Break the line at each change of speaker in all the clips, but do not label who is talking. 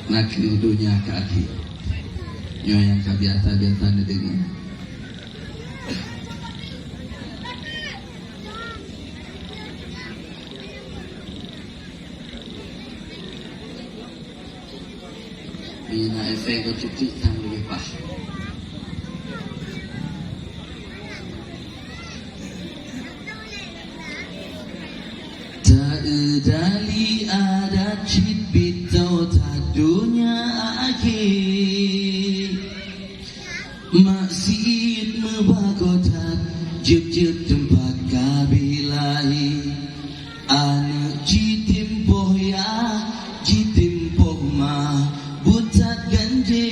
nak dunia ke akhir nyo yang kebiasa-biasa dengan bina efek ko cuti sang lebih pas dali ada cit bitau tak dunia akhir maksud mebagotan jeb-jeb tempat kabilahi anak jitimpoh ya jitimpoh ma butat ganje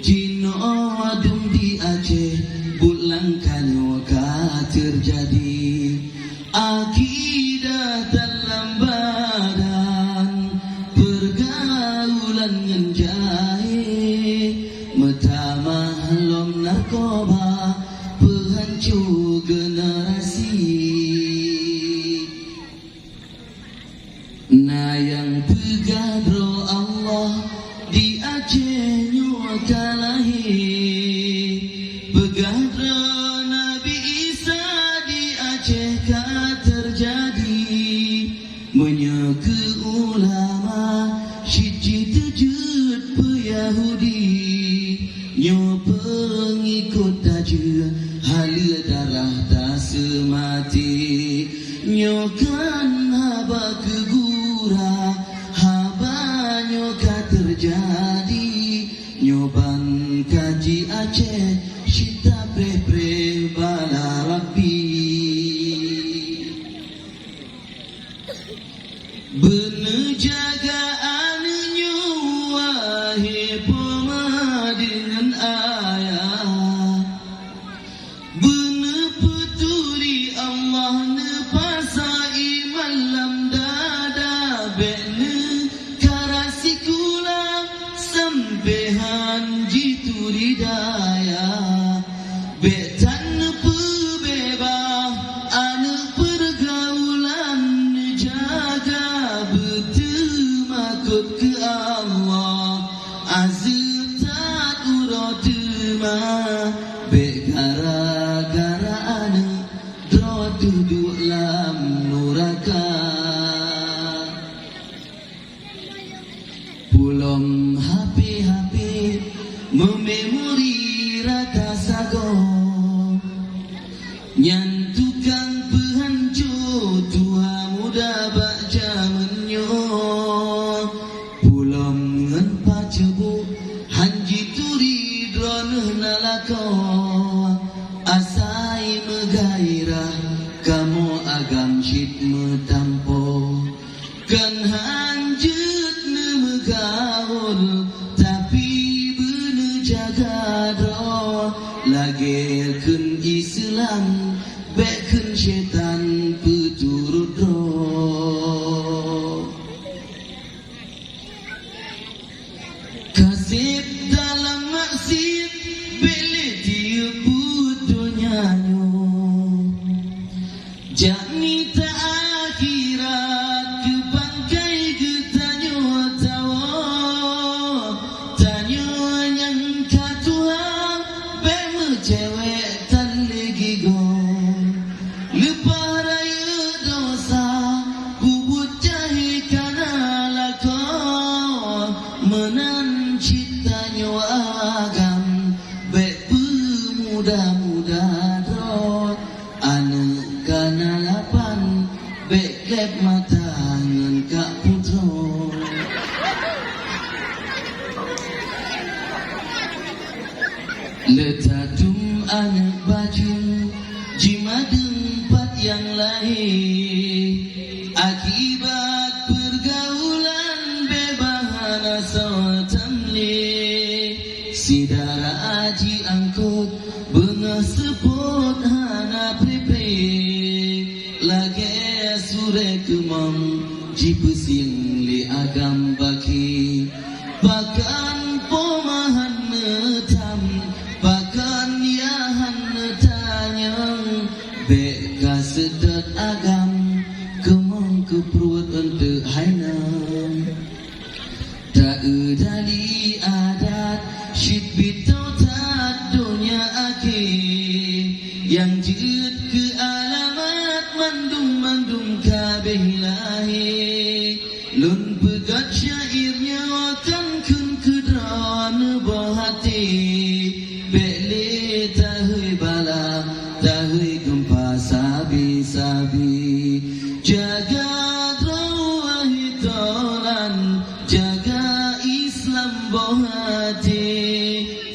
jino adung di Aceh bulan kanyoka terjadi akidah dalam badan pergaulan ngenjai metama lom narkoba penghancur generasi na yang pegadro Allah di Aceh nyuakalahi pegadro Nabi Isa di Aceh ka terjadi menyeke ulama syiji tejut Yahudi nyo pengikut tajuk halia darah tak semati nyo kan haba kegura haba nyo ka terjadi nyoban kaji Aceh syita pre-pre bala rapi bener jagaan nyo wahai poma dengan ayah bener peturi Allah ne pasai malam dada bekne karasi kula sampehan jitu ridaya betan pebeba anu pergaulan jaga betul makut ke Allah azab tak urodema be gara-gara anu dro duduk lam nuraka pulom HP mememori rata sago nyantukan penghancur tua muda bak jamannya pulom ngan pacebu hanji turi drone nalako asai megairah kamu agam syit metampo kan hanjut ne megaul tapi bener jaga do lagi kun Islam bekun syaitan peturut do kasih dalam maksud beli tiup dunianya jami tak akhirat ke bangkai ke tanyo tawa tanyo yang katua bemu cewek tan lagi go lepah raya dosa bubut jahe kana lako menan citanya agam bek pemuda-muda dro anak kana lapan bek lep mata ngan kak putro letatum anak baju jimadeng pat yang lahir akibat pergaulan bebahana sotamli sidara aji angkut bengah seput hana prepe lagi sure kemam jipusing li agam baki pakan pomahan netam pakan yahan netanyang beka sedot agam kemang keprut untuk hainam tak dari adat syit bitautat dunia akhir yang jid ke alamat mandum kabeh lahir lun pegat syairnya akan kun kedrawan bahati bele tahui bala tahui gempa sabi jaga drawah tolan jaga Islam bahati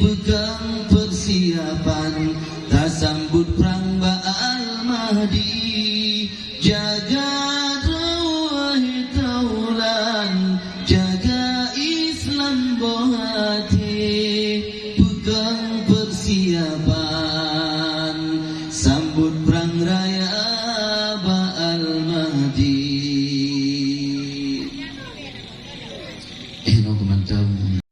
pegang persiapan tak sambut perang Ba'al Mahdi jaga drawah tolan jaga Islam bahati pegang persiapan sambut perang raya Ba'al Mahdi. No kommentar.